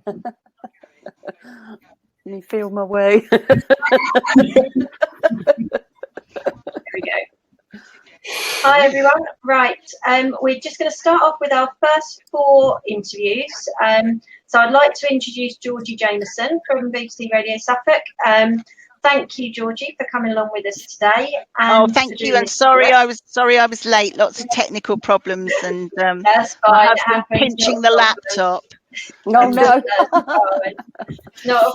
Let me feel my way. There we go. Hi everyone. Right, we're just going to start off with our first 4 interviews. So I'd like to introduce Georgy Jamieson from BBC Radio Suffolk. Thank you, Georgie, for coming along with us today. And thank you. And sorry, I was late. Lots of technical problems, and that's fine. my husband pinching the laptop. No, no, not a problem. So,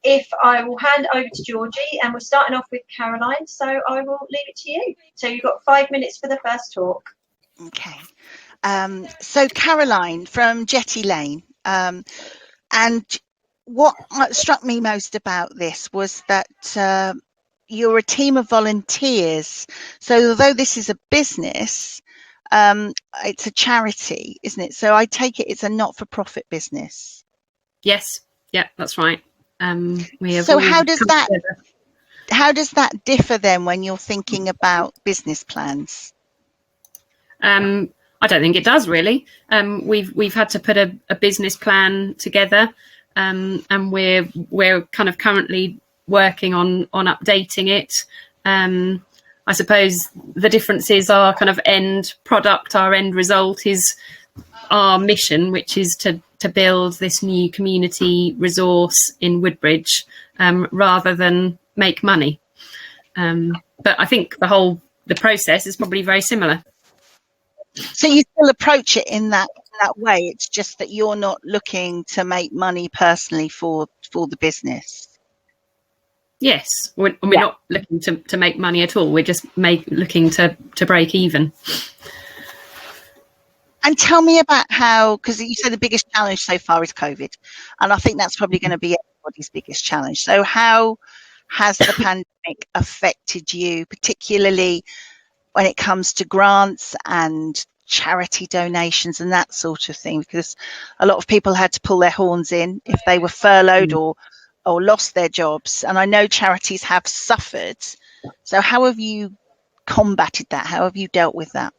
if I will hand over to Georgie, and we're starting off with Caroline, so I will leave it to you. So you've got 5 minutes for the first talk. Okay. So Caroline from Jetty Lane, and what struck me most about this was that you're a team of volunteers. So although this is a business, it's a charity, isn't it? So I take it it's a not-for-profit business. Yes. Yeah, that's right. So how does that differ then when you're thinking about business plans? I don't think it does really. We've had to put a business plan together, and we're kind of currently working on updating it. I suppose the difference is our kind of end product, our end result is our mission, which is to build this new community resource in Woodbridge, rather than make money. But I think the process is probably very similar. So you still approach it in that way. It's just that you're not looking to make money personally for the business. Yes, we're not looking to make money at all. We're just looking to break even. And tell me about how, because you said the biggest challenge so far is COVID, and I think that's probably going to be everybody's biggest challenge. So how has the pandemic affected you, particularly when it comes to grants and charity donations and that sort of thing? Because a lot of people had to pull their horns in if they were furloughed or lost their jobs. And I know charities have suffered. So how have you combated that? How have you dealt with that?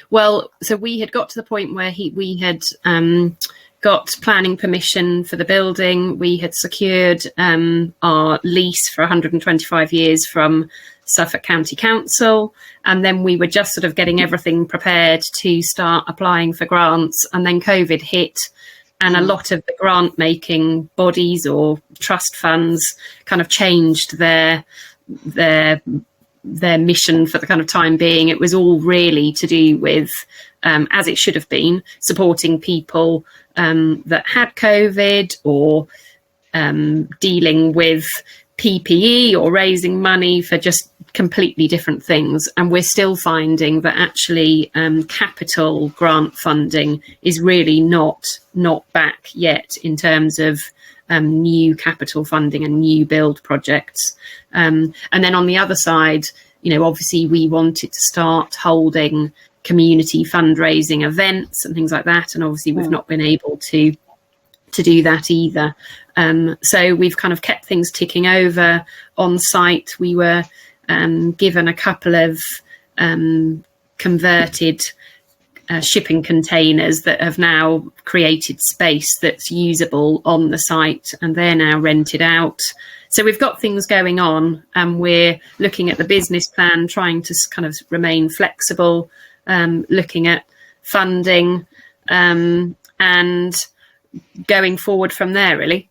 Well, so we had got to the point where we had got planning permission for the building. We had secured our lease for 125 years from Suffolk County Council, and then we were just sort of getting everything prepared to start applying for grants, and then COVID hit, and a lot of the grant making bodies or trust funds kind of changed their mission for the kind of time being. It was all really to do with, as it should have been, supporting people that had COVID, or dealing with PPE, or raising money for just completely different things. And we're still finding that actually capital grant funding is really not back yet in terms of new capital funding and new build projects. And then on the other side, obviously we wanted to start holding community fundraising events and things like that. And obviously we've not been able to do that either. So we've kind of kept things ticking over on site. We were given a couple of converted shipping containers that have now created space that's usable on the site, and they're now rented out. So we've got things going on, and we're looking at the business plan, trying to kind of remain flexible, looking at funding, and going forward from there, really.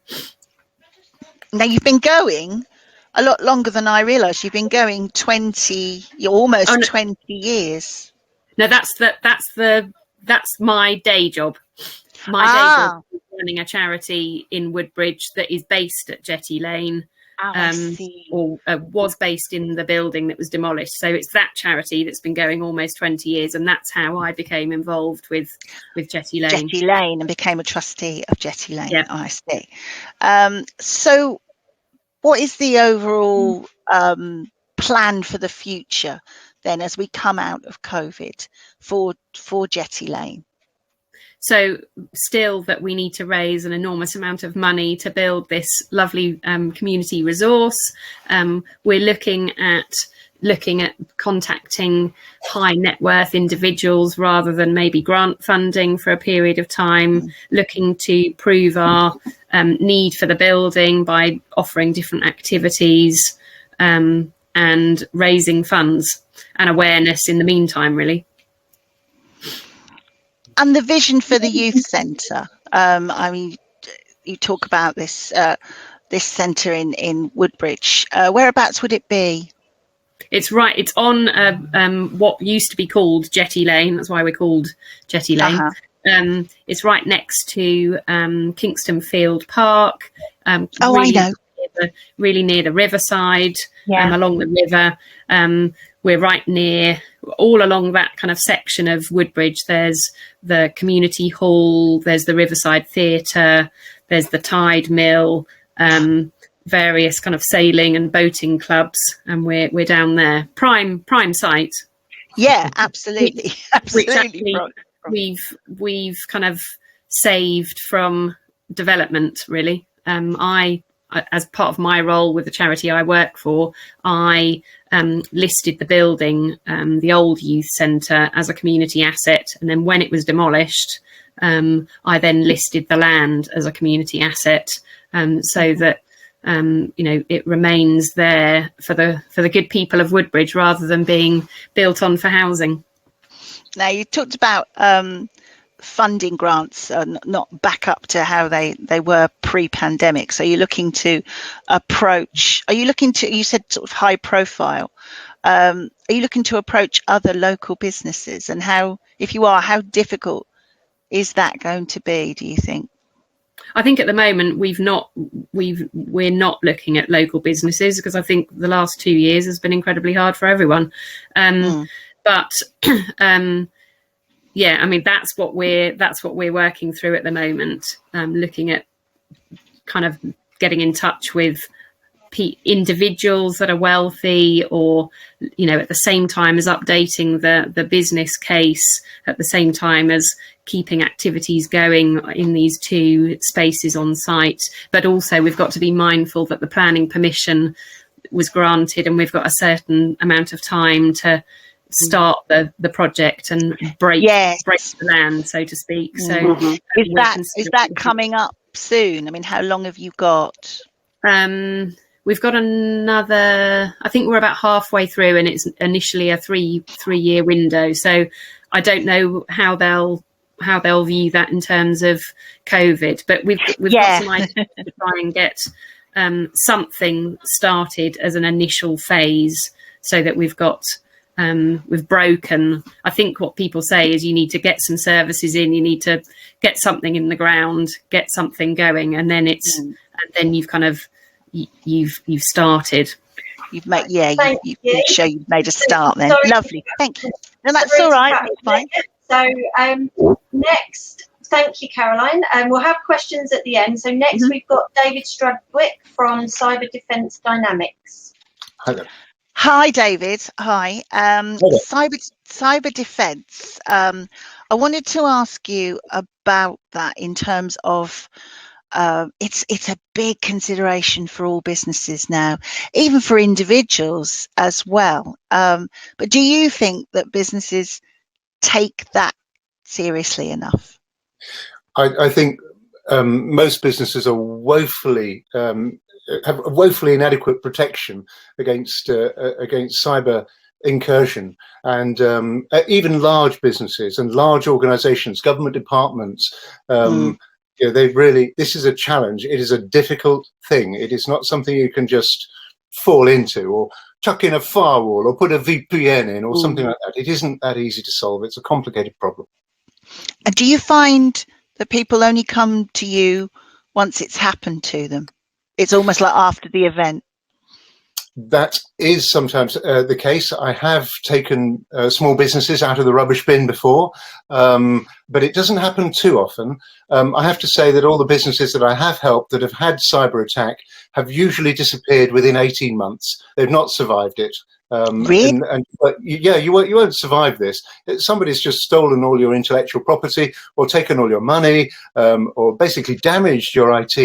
Now, you've been going a lot longer than I realised. You've been going 20 years. No, that's my day job. My day job is running a charity in Woodbridge that is based at Jetty Lane, or was based in the building that was demolished. So it's that charity that's been going almost 20 years, and that's how I became involved with Jetty Lane. Jetty Lane, and became a trustee of Jetty Lane. Yeah. I see. So what is the overall plan for the future then, as we come out of COVID, for Jetty Lane? So still that we need to raise an enormous amount of money to build this lovely community resource. We're looking at looking at contacting high net worth individuals rather than maybe grant funding for a period of time, looking to prove our need for the building by offering different activities, and raising funds and awareness in the meantime, really. And the vision for the youth centre. I mean, you talk about this centre in Woodbridge. Whereabouts would it be? It's on what used to be called Jetty Lane. That's why we're called Jetty Lane. It's right next to Kingston Field Park. I know. Really near the riverside, along the river. We're right near, all along that kind of section of Woodbridge. There's the community hall, there's the Riverside Theatre, there's the Tide Mill, various kind of sailing and boating clubs, and we're down there. Prime site. Yeah, absolutely. Which actually we've kind of saved from development, really. I, as part of my role with the charity I work for, I listed the building, the old youth centre, as a community asset, and then when it was demolished, I then listed the land as a community asset, so that it remains there for the good people of Woodbridge rather than being built on for housing. Now, you talked about funding grants not back up to how they were pre-pandemic. So you're looking to approach, you said sort of high profile, are you looking to approach other local businesses? And how difficult is that going to be, do you think? I think at the moment we're not looking at local businesses, because I think the last 2 years has been incredibly hard for everyone. But I mean, that's what we're working through at the moment, looking at kind of getting in touch with individuals that are wealthy, or at the same time as updating the business case, at the same time as keeping activities going in these two spaces on site. But also we've got to be mindful that the planning permission was granted, and we've got a certain amount of time to start the project and break the land, so to speak. So is that coming up soon? I mean, how long have you got? We've got another, I think we're about halfway through, and it's initially a three-year window. So I don't know how they'll view that in terms of COVID, but we've got some ideas to try and get something started as an initial phase, so that we've broken. I think what people say is you need to get some services in, you need to get something in the ground, get something going, and then and then you've kind of you've started. You've made you've made a start then. Sorry. Lovely, thank you. No, that's all right. That's fine. So next, thank you, Caroline. We'll have questions at the end. So next we've got David Strudwick from Cyber Defence Dynamics. Hello. Hi, David. Hi. Cyber defence. I wanted to ask you about that in terms of it's a big consideration for all businesses now, even for individuals as well. But do you think that businesses take that seriously enough? I think most businesses are woefully have woefully inadequate protection against cyber incursion, and even large businesses and large organisations, government departments. This is a challenge. It is a difficult thing. It is not something you can just fall into, or chuck in a firewall, or put a VPN in, or something like that. It isn't that easy to solve. It's a complicated problem. And do you find that people only come to you once it's happened to them? It's almost like after the event. That is sometimes the case. I have taken small businesses out of the rubbish bin before, but it doesn't happen too often. I have to say that all the businesses that I have helped that have had cyber attack have usually disappeared within 18 months. They've not survived it. Really? You won't survive this. Somebody's just stolen all your intellectual property, or taken all your money, or basically damaged your IT,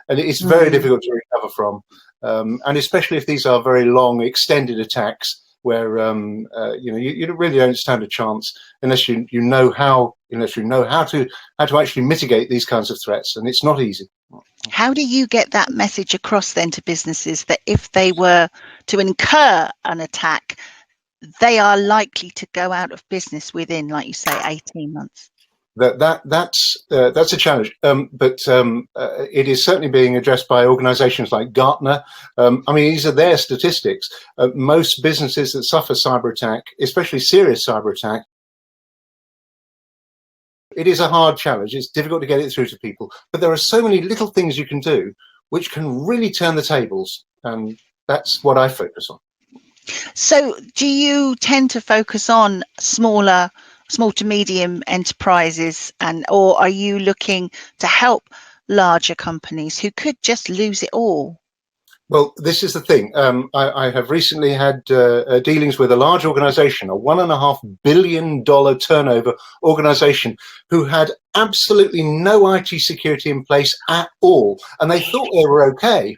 and it's very difficult to recover from. And especially if these are very long, extended attacks, where you really don't stand a chance unless you know how to actually mitigate these kinds of threats, and it's not easy. How do you get that message across then to businesses that if they were to incur an attack, they are likely to go out of business within, like you say, 18 months? That's a challenge, but it is certainly being addressed by organisations like Gartner. These are their statistics. Most businesses that suffer cyber attack, especially serious cyber attack, it is a hard challenge. It's difficult to get it through to people, but there are so many little things you can do which can really turn the tables, and that's what I focus on. So do you tend to focus on small to medium enterprises, or are you looking to help larger companies who could just lose it all? Well, this is the thing. I have recently had dealings with a large organisation, a $1.5 billion turnover organisation, who had absolutely no IT security in place at all, and they thought they were okay.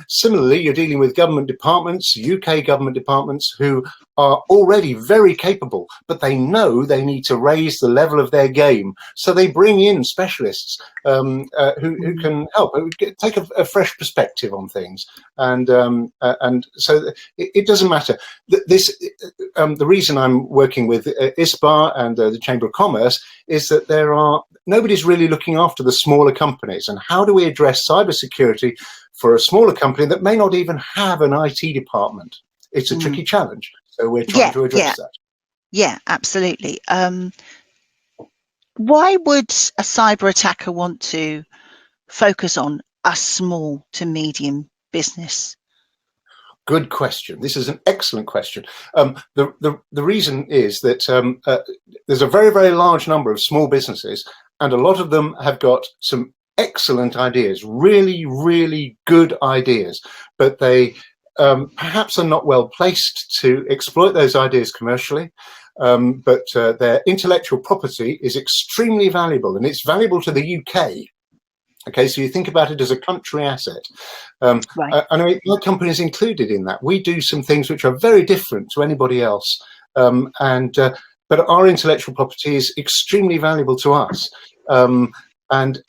Similarly, you're dealing with government departments, UK government departments, who are already very capable, but they know they need to raise the level of their game. So they bring in specialists who can help, who take a fresh perspective on things. And so it doesn't matter. The reason I'm working with ISSBA and the Chamber of Commerce is that nobody's really looking after the smaller companies. And how do we address cybersecurity for a smaller company that may not even have an IT department? It's a tricky challenge. So we're trying to address that. Yeah, absolutely. Why would a cyber attacker want to focus on a small to medium business? Good question. This is an excellent question. The reason is that there's a very, very large number of small businesses, and a lot of them have got some excellent ideas, really, really good ideas, but they perhaps are not well placed to exploit those ideas commercially. But their intellectual property is extremely valuable, and it's valuable to the UK. Okay, so you think about it as a country asset. Right. I know my company is included in that. We do some things which are very different to anybody else, but our intellectual property is extremely valuable to us. And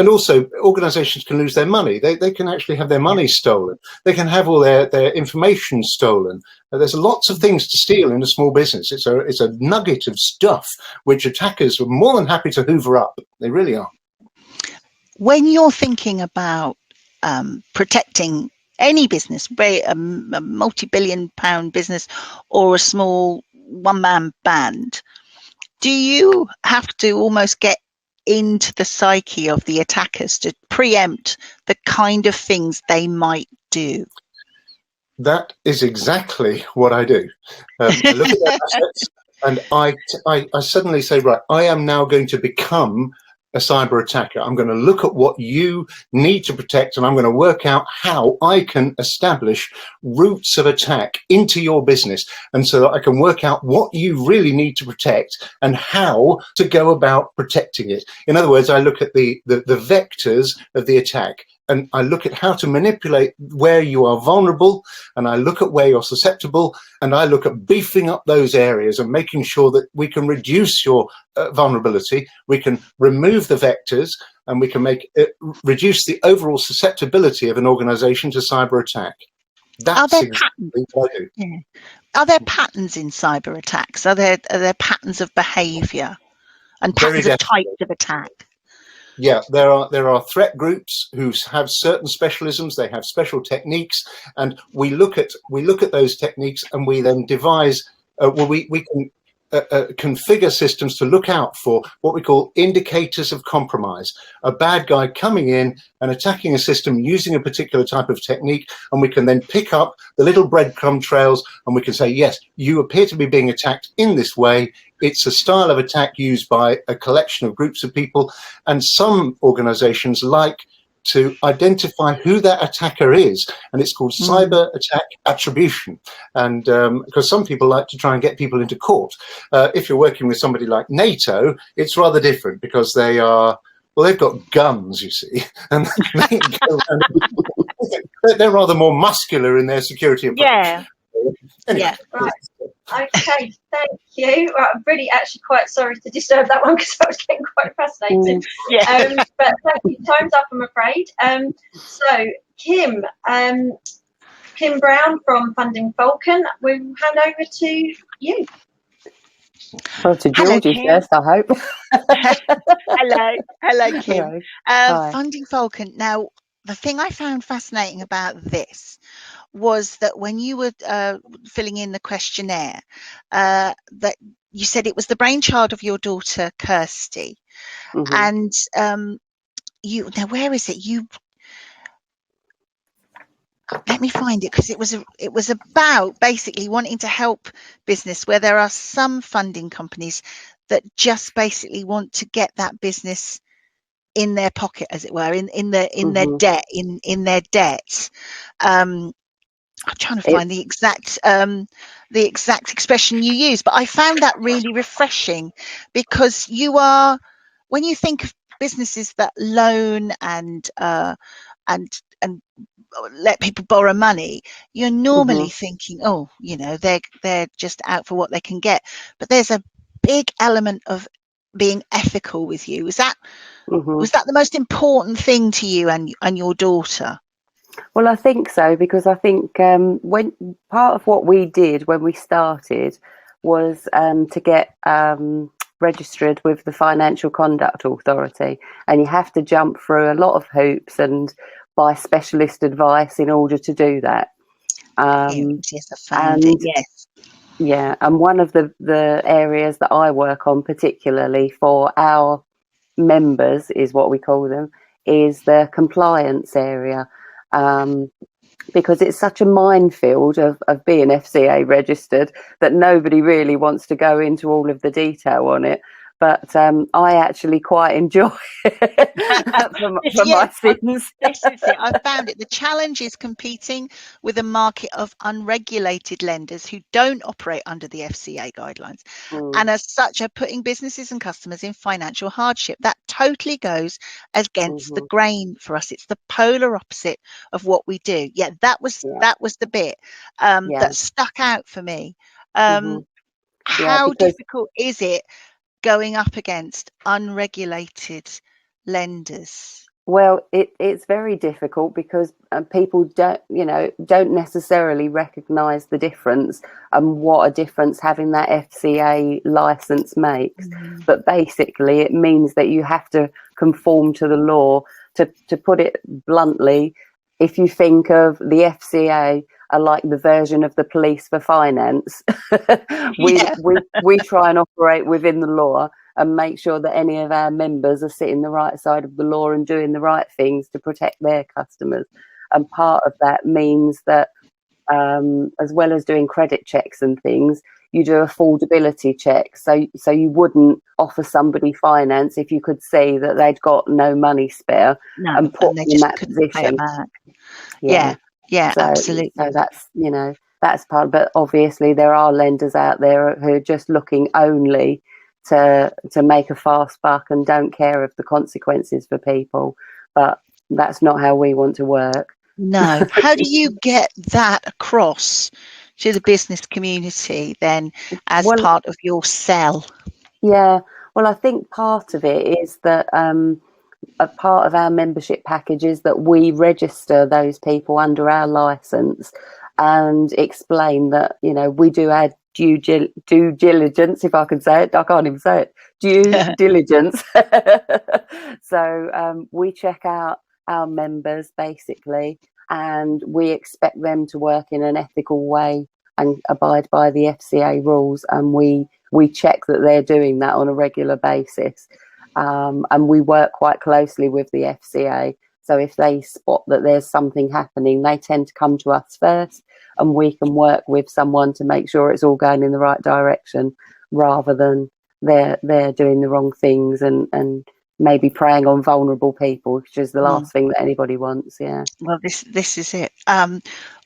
also organisations can lose their money. They can actually have their money stolen. They can have all their information stolen. There's lots of things to steal in a small business. It's a nugget of stuff which attackers are more than happy to hoover up. They really are. When you're thinking about protecting any business, be it a multi-billion pound business or a small one-man band, do you have to almost get into the psyche of the attackers to preempt the kind of things they might do? That is exactly what I do. I look at their assets and I suddenly say, right, I am now going to become a cyber attacker. I'm going to look at what you need to protect, and I'm going to work out how I can establish routes of attack into your business, and so that I can work out what you really need to protect and how to go about protecting it. In other words, I look at the vectors of the attack, and I look at how to manipulate where you are vulnerable, and I look at where you're susceptible, and I look at beefing up those areas and making sure that we can reduce your vulnerability, we can remove the vectors, and we can reduce the overall susceptibility of an organization to cyber attack. That's exactly what I do. Yeah. Are there patterns in cyber attacks? Are there patterns of behavior and patterns of types of attack? Yeah, there are threat groups who have certain specialisms. They have special techniques, and we look at those techniques, and we then devise. We can configure systems to look out for what we call indicators of compromise. A bad guy coming in and attacking a system using a particular type of technique, and we can then pick up the little breadcrumb trails, and we can say, yes, you appear to be being attacked in this way. It's a style of attack used by a collection of groups of people, and some organizations like to identify who that attacker is, and it's called cyber attack attribution. And because some people like to try and get people into court. If you're working with somebody like NATO, it's rather different, because they've got guns, you see, and they can go around. They're rather more muscular in their security approach. Yeah. Anyway, Yeah. Right. Okay, thank you. Right, I'm really actually quite sorry to disturb that one because I was getting quite fascinated. Yeah. But thank you. Time's up, I'm afraid. So Kim, Kim Brown from Funding Falcon, we'll hand over to you. Well, to Hello, Georgie Kim. first, I hope. Hello, Kim. Right. Hi. Funding Falcon. Now, the thing I found fascinating about this was that when you were filling in the questionnaire, that you said it was the brainchild of your daughter Kirsty, and you. Now, where is it? You. Let me find it, because it was about basically wanting to help business where there are some funding companies that just basically want to get that business in their pocket, as it were, in their debt, in their debts. I'm trying to find the exact expression you use, but I found that really refreshing, because when you think of businesses that loan and let people borrow money, you're normally thinking, oh, they're just out for what they can get. But there's a big element of being ethical with you. Was that the most important thing to you and your daughter? Well, I think so, because I think when part of what we did when we started was to get registered with the Financial Conduct Authority, and you have to jump through a lot of hoops and buy specialist advice in order to do that. Yes. Yeah, and one of the areas that I work on particularly for our members, is what we call them, is the compliance area, because it's such a minefield of being FCA registered that nobody really wants to go into all of the detail on it. But I actually quite enjoy it for my sins. This is it. I found it. The challenge is competing with a market of unregulated lenders who don't operate under the FCA guidelines, and as such are putting businesses and customers in financial hardship. That totally goes against the grain for us. It's the polar opposite of what we do. Yeah, that was the bit that stuck out for me. How difficult is it going up against unregulated lenders? Well, it's very difficult because people don't necessarily recognise the difference and what a difference having that FCA licence makes. But basically, it means that you have to conform to the law. To put it bluntly, if you think of the FCA are like the version of the police for finance, we try and operate within the law and make sure that any of our members are sitting the right side of the law and doing the right things to protect their customers. And part of that means that as well as doing credit checks and things, you do affordability checks. So you wouldn't offer somebody finance if you could see that they'd got no money spare and put them in that position. Yeah, absolutely. So that's part. But obviously there are lenders out there who are just looking only to make a fast buck and don't care of the consequences for people. But that's not how we want to work. No. How do you get that across to the business community then as part of your sell? Yeah, well, I think part of it is that a part of our membership package is that we register those people under our license and explain that, we do our due diligence, if I can say it. I can't even say it. Due diligence. So we check out our members basically, and we expect them to work in an ethical way and abide by the FCA rules, and we check that they're doing that on a regular basis. And we work quite closely with the FCA. So if they spot that there's something happening, they tend to come to us first, and we can work with someone to make sure it's all going in the right direction, rather than they're doing the wrong things and maybe preying on vulnerable people, which is the last thing that anybody wants. Yeah. Well, this is it.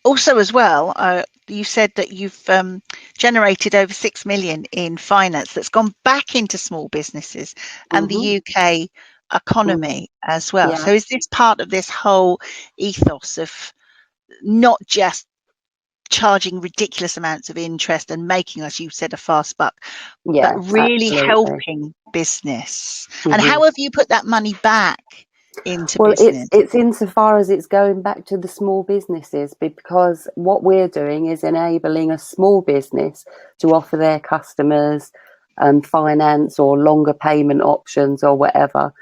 Also, as well, you said that you've generated over 6 million in finance that's gone back into small businesses and the UK economy as well. Yeah. So is this part of this whole ethos of not just charging ridiculous amounts of interest and making, as you said, a fast buck, Yeah, but really absolutely. helping business. Mhm. And how have you put that money back into Well, business? it's insofar as it's going back to the small businesses, because what we're doing is enabling a small business to offer their customers finance or longer payment options or whatever,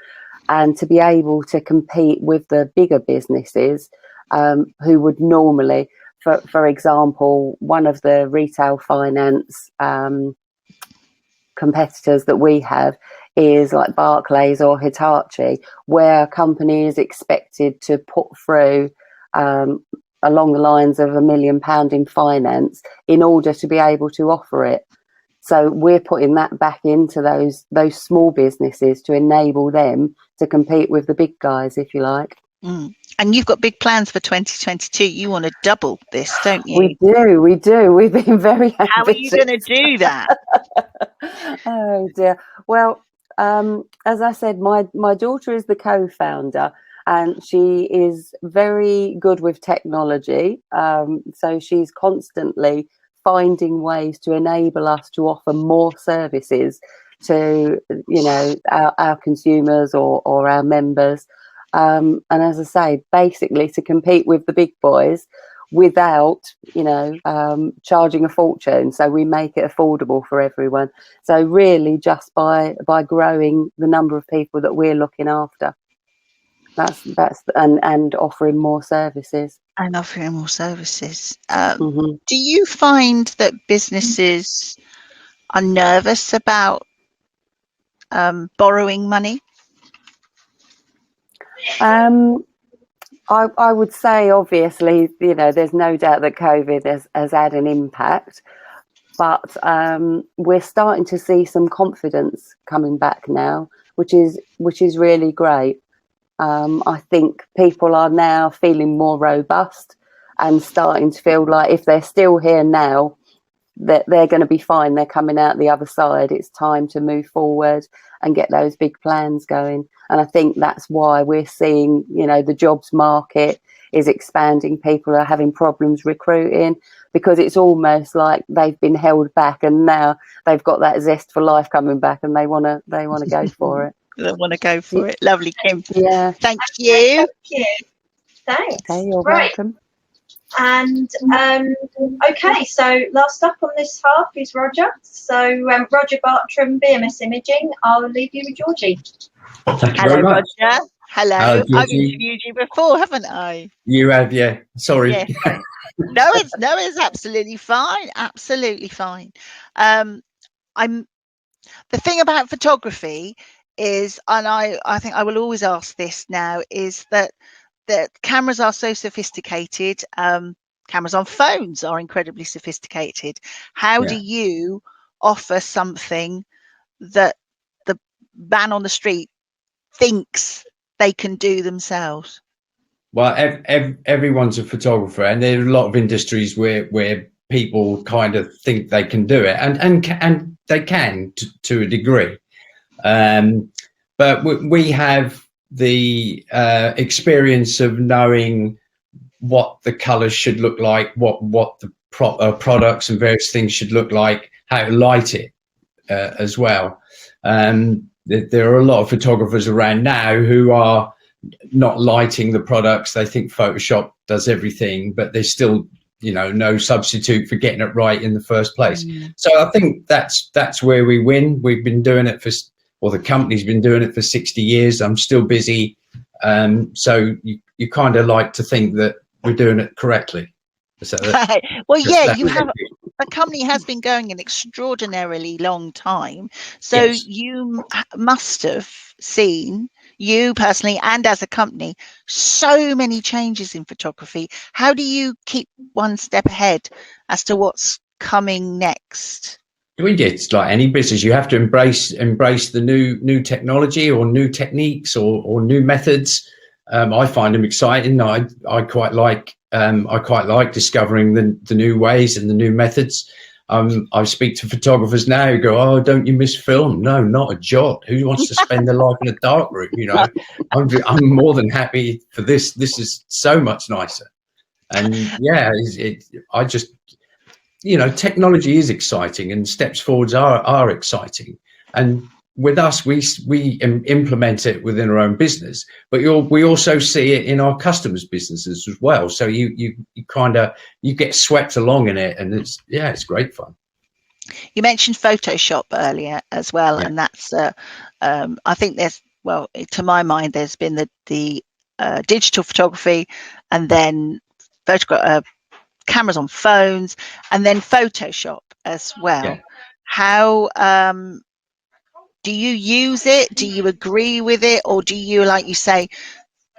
and to be able to compete with the bigger businesses who would normally, for example, one of the retail finance competitors that we have is like Barclays or Hitachi, where a company is expected to put through along the lines of £1 million in finance in order to be able to offer it. So we're putting that back into those small businesses to enable them to compete with the big guys, if you like. Mm. And you've got big plans for 2022. You want to double this, don't you? We do. We've been very ambitious. How are you going to do that? Oh dear. Well, as I said, my daughter is the co-founder, and she is very good with technology. So she's constantly finding ways to enable us to offer more services to, you know, our consumers or our members. And as I say, basically to compete with the big boys without, you know, charging a fortune. So we make it affordable for everyone. So really just by growing the number of people that we're looking after. That's and offering more services. And offering more services. Mm-hmm. Do you find that businesses are nervous about borrowing money? I would say, obviously, you know, there's no doubt that COVID has had an impact, but we're starting to see some confidence coming back now, which is really great. I think people are now feeling more robust and starting to feel like if they're still here now, that they're going to be fine. They're coming out the other side. It's time to move forward and get those big plans going. And I think that's why we're seeing, you know, the jobs market is expanding. People are having problems recruiting because it's almost like they've been held back, and now they've got that zest for life coming back, and they want to go for it. They want to go for it. Lovely, Kim. Yeah. Thank you. Thanks. Okay, you're right. welcome. And okay, so last up on this half is Roger. So Roger Bartram, BMS Imaging. I'll leave you with Georgie. Thank you Hello, very much. Roger. Hello. I've Georgie. interviewed you before, haven't I? You have, yeah. Sorry. Yes. No, it's absolutely fine. Absolutely fine. The thing about photography is, and I think I will always ask this now, is that cameras are so sophisticated. Cameras on phones are incredibly sophisticated. How do you offer something that the man on the street thinks they can do themselves? Well, everyone's a photographer, and there are a lot of industries where people kind of think they can do it, and they can to a degree. But we have the experience of knowing what the colours should look like, what the products and various things should look like, how to light it as well. There are a lot of photographers around now who are not lighting the products. They think Photoshop does everything, but there's still, you know, no substitute for getting it right in the first place. So I think that's where we win. We've been doing it the company's been doing it for 60 years. I'm still busy. So you kind of like to think that we're doing it correctly. So well, yeah, you have. The company has been going an extraordinarily long time. So yes. You must have seen, you personally and as a company, so many changes in photography. How do you keep one step ahead as to what's coming next? It's like any business. You have to embrace the new technology or new techniques or new methods. I find them exciting. I quite like discovering the new ways and the new methods. I speak to photographers now who go, "Oh, don't you miss film?" No, not a jot. Who wants to spend their life in a dark room? You know, I'm more than happy for this. This is so much nicer. And yeah, I just, you know, technology is exciting and steps forwards are exciting. And with us, we implement it within our own business, but we also see it in our customers' businesses as well. So you get swept along in it, and it's great fun. You mentioned Photoshop earlier as well, and that's I think to my mind, there's been the digital photography, and then cameras on phones, and then Photoshop as well. Yeah. How do you use it? Do you agree with it, or do you, like you say,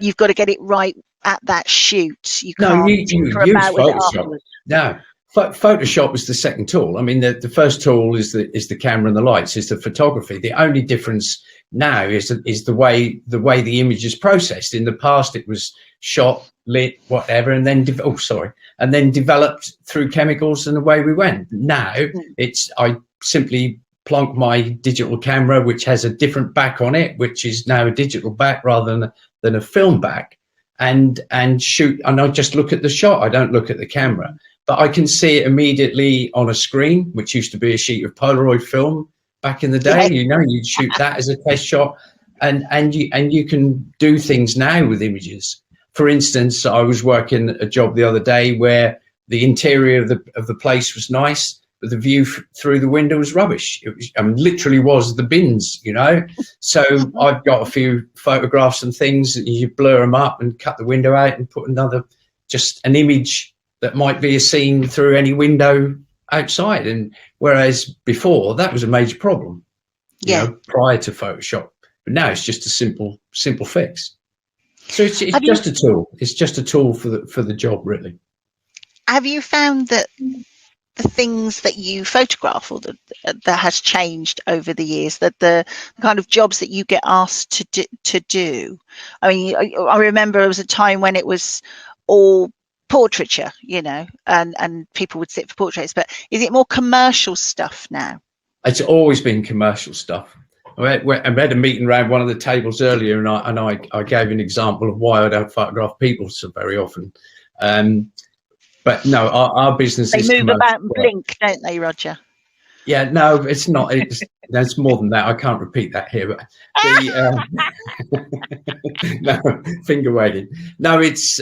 you've got to get it right at that shoot? You can't use Photoshop. No. Photoshop is the second tool. I mean, the first tool is the camera and the lights, is the photography. The only difference now is the way the image is processed. In the past, it was shot, lit, whatever, and then developed through chemicals, and away we went. Now I simply plonk my digital camera, which has a different back on it, which is now a digital back rather than a film back, and shoot. And I just look at the shot. I don't look at the camera. But I can see it immediately on a screen, which used to be a sheet of Polaroid film back in the day. You know, you'd shoot that as a test shot, and you can do things now with images. For instance, I was working a job the other day where the interior of the place was nice, but the view through the window was rubbish. It was, literally was the bins, you know. So I've got a few photographs and things, and you blur them up and cut the window out and put just an image that might be a scene through any window outside. And whereas before that was a major problem, you know, prior to Photoshop, but now it's just a simple fix. So it's just a tool. It's just a tool for the job, really. Have you found that the things that you photograph, or that has changed over the years, that the kind of jobs that you get asked to do? I mean, I remember there was a time when it was all portraiture, you know, and people would sit for portraits, but is it more commercial stuff now? It's always been commercial stuff. I had a meeting around one of the tables earlier, and I gave an example of why I don't photograph people so very often. But no, our business is commercial. They move about and blink, don't they, Roger? Yeah, no, it's not. There's more than that. I can't repeat that here. But no, finger wagging. No, it's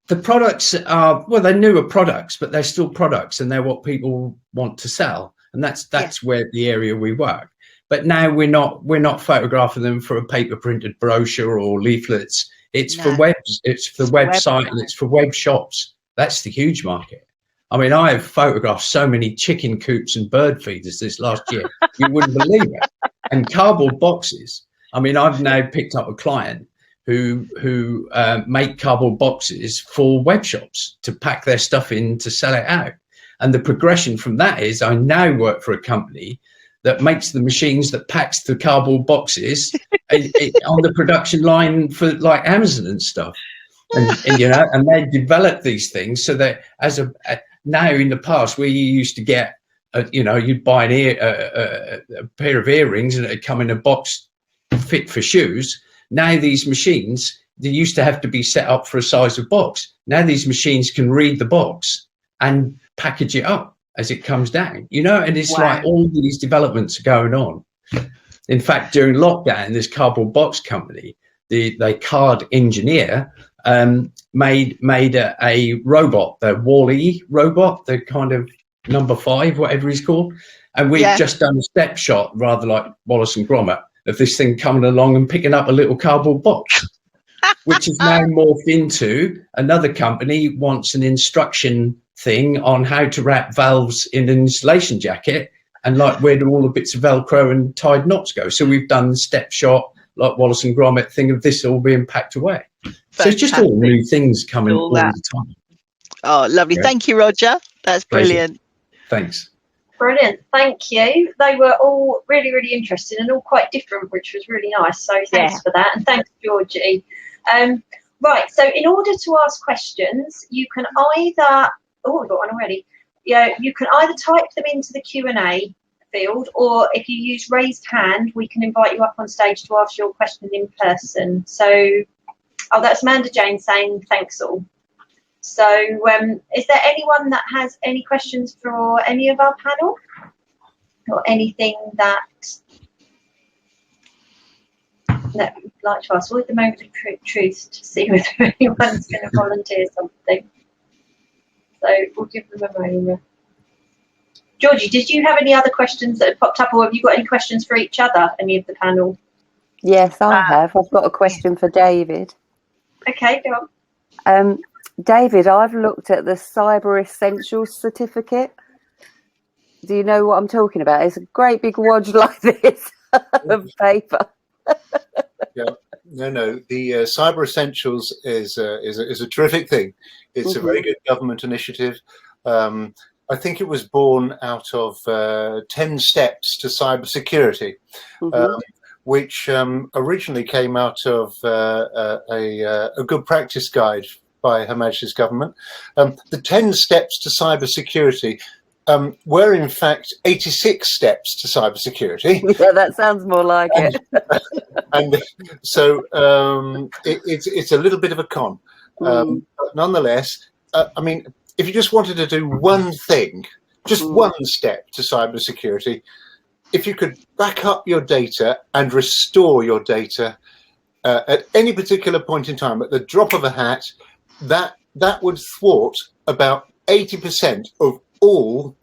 the products are, well, they're newer products, but they're still products, and they're what people want to sell, and that's where the area we work. But now we're not photographing them for a paper printed brochure or leaflets. It's for it's for the website, and it's for web shops. That's the huge market. I mean, I have photographed so many chicken coops and bird feeders this last year, you wouldn't believe it. And cardboard boxes. I mean, I've now picked up a client who make cardboard boxes for web shops to pack their stuff in to sell it out. And the progression from that is I now work for a company that makes the machines that packs the cardboard boxes on the production line for like Amazon and stuff. And you know, and they develop these things so that now in the past where you used to get, you'd buy a pair of earrings and it'd come in a box fit for shoes. Now these machines, they used to have to be set up for a size of box. Now these machines can read the box and package it up as it comes down, you know, and it's like all these developments are going on. In fact, during lockdown, this cardboard box company, the card engineer, made a robot, the Wall-E robot, the kind of number 5, whatever he's called. And we've just done a step shot, rather like Wallace and Gromit, of this thing coming along and picking up a little cardboard box, which is now morphed into another company wants an instruction thing on how to wrap valves in an insulation jacket and like where do all the bits of Velcro and tied knots go. So we've done the step shot, like Wallace and Gromit thing of this all being packed away. So it's just all new things coming all the time. Oh, lovely. Yeah. Thank you, Roger. That's brilliant. Thanks. Brilliant. Thank you. They were all really, really interesting and all quite different, which was really nice. So thanks for that. And thanks, Georgie. Right. So in order to ask questions, you can either, we've got one already. Yeah, you can either type them into the Q&A field, or if you use raised hand, we can invite you up on stage to ask your question in person. So, that's Amanda Jane saying thanks all. So is there anyone that has any questions for any of our panel, or anything that you'd like to ask? We'll the moment of truth to see whether anyone's going to volunteer something. So we'll give them a moment. Georgie, did you have any other questions that have popped up, or have you got any questions for each other, any of the panel? Yes, I have. I've got a question for David. Okay, go on. David, I've looked at the Cyber Essentials certificate. Do you know what I'm talking about? It's a great big wodge like this of paper. Yeah, no. The Cyber Essentials is a terrific thing. It's a very good government initiative. I think it was born out of 10 steps to cybersecurity, which originally came out of a good practice guide by Her Majesty's government. The 10 steps to cybersecurity were in fact 86 steps to cybersecurity. Yeah, that sounds more like it. And so it's a little bit of a con. But nonetheless, I mean, if you just wanted to do one thing, just one step to cybersecurity, if you could back up your data and restore your data at any particular point in time, at the drop of a hat, that would thwart about 80% of all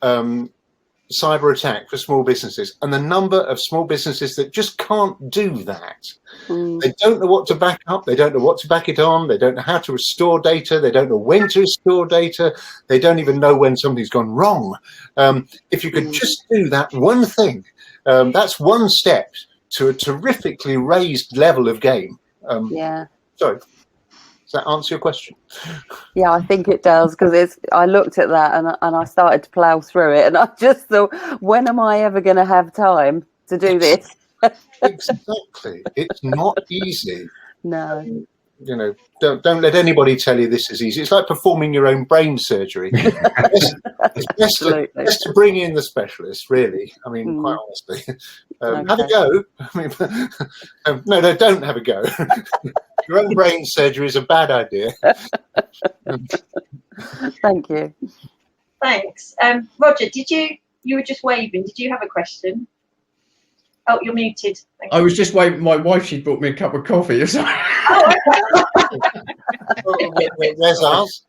cyber attack for small businesses. And the number of small businesses that just can't do that. They don't know what to back up. They don't know what to back it on. They don't know how to restore data. They don't know when to restore data. They don't even know when something's gone wrong. If you could just do that one thing, that's one step to a terrifically raised level of game. Yeah. Sorry. Does that answer your question? Yeah, I think it does, because I looked at that and I started to plough through it, and I just thought, when am I ever going to have time to do this? Exactly. It's not easy. No. You know, don't let anybody tell you this is easy. It's like performing your own brain surgery. It's best to bring in the specialist, really. I mean, quite honestly. Have a go. I mean, no, don't have a go. Your own brain surgery is a bad idea. Thank you. Thanks. Roger, you were just waving. Did you have a question? Oh, you're muted. I was just waiting. My wife, she brought me a cup of coffee or something. Where's ours?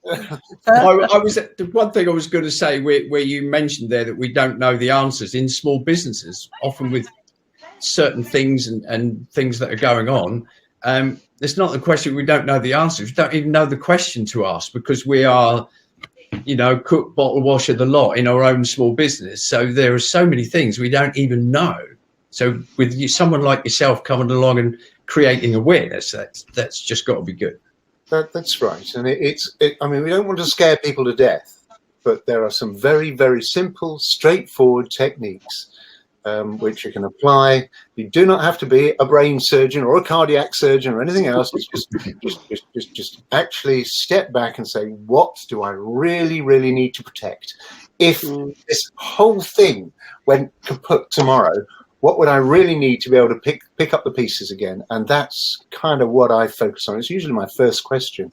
I was the one thing I was going to say where you mentioned there that we don't know the answers in small businesses, often with certain things and things that are going on. It's not the question we don't know the answers. We don't even know the question to ask, because we are, cook, bottle washer, the lot in our own small business. So there are so many things we don't even know. So with someone like yourself coming along and creating awareness, that's just got to be good. That's right. And I mean, we don't want to scare people to death, but there are some very, very simple, straightforward techniques which you can apply. You do not have to be a brain surgeon or a cardiac surgeon or anything else. It's just actually step back and say, what do I really, really need to protect? If this whole thing went kaput tomorrow, what would I really need to be able to pick up the pieces again? And that's kind of what I focus on. It's usually my first question.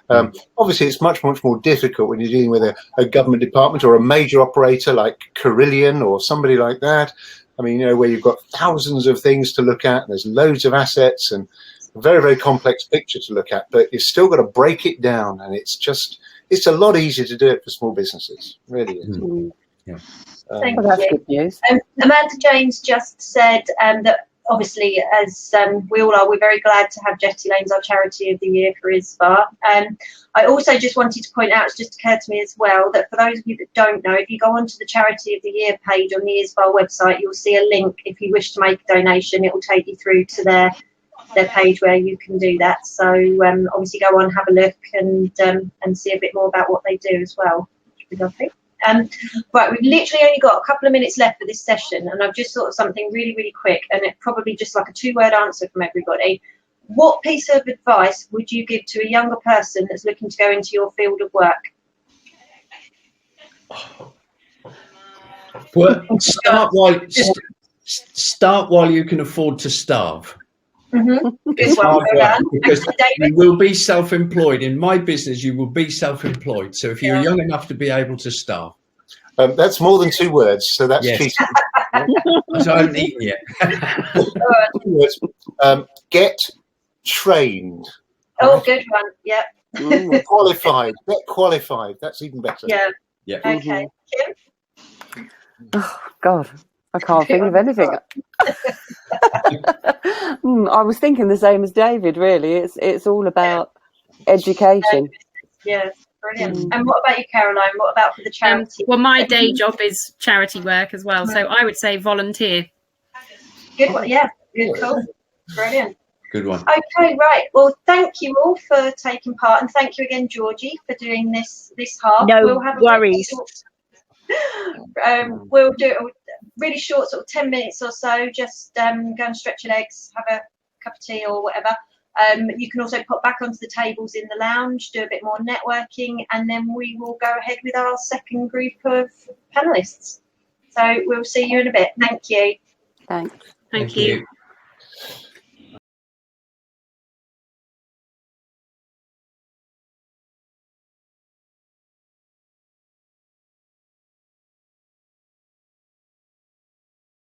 Obviously, it's much, much more difficult when you're dealing with a government department or a major operator like Carillion or somebody like that. I mean, where you've got thousands of things to look at, and there's loads of assets and a very, very complex picture to look at, but you've still got to break it down. And it's a lot easier to do it for small businesses. It really is. Yeah. Thank you. That's good news. Amanda James just said that obviously, as we all are, we're very glad to have Jetty Lane as our Charity of the Year for ISSBA. I also just wanted to point out, it's just occurred to me as well, that for those of you that don't know, if you go onto the Charity of the Year page on the ISSBA website, you'll see a link. If you wish to make a donation, it will take you through to their page where you can do that. So obviously go on, have a look and see a bit more about what they do as well, which would be lovely. Right, we've literally only got a couple of minutes left for this session, and I've just thought of something really, really quick, and it probably just like a 2-word answer from everybody. What piece of advice would you give to a younger person that's looking to go into your field of work? Well, start while you can afford to starve. It's Good one. hard work because David? you will be self-employed. In my business, you will be self-employed. So if you're young enough to be able to start. That's more than 2 words, so that's Yes. cheating. So I haven't eaten yet. 2 words. Get trained. Oh, good one. Yep. Qualified. Get qualified. That's even better. Yeah. Yeah. Okay. Kim? Oh God, I can't think of anything. I was thinking the same as David. Really, it's all about education. Yes, brilliant. And what about you, Caroline? What about for the charity? Well, my day job is charity work as well, so I would say volunteer. Good one. Yeah. Good. Cool. Brilliant. Good one. Okay, right. Well, thank you all for taking part, and thank you again, Georgie, for doing this half. No we'll have worries. We'll do a really short, sort of 10 minutes or so. Just go and stretch your legs, have a cup of tea or whatever. You can also pop back onto the tables in the lounge, do a bit more networking, and then we will go ahead with our second group of panelists. So we'll see you in a bit. Thank you. Thanks. Thank you.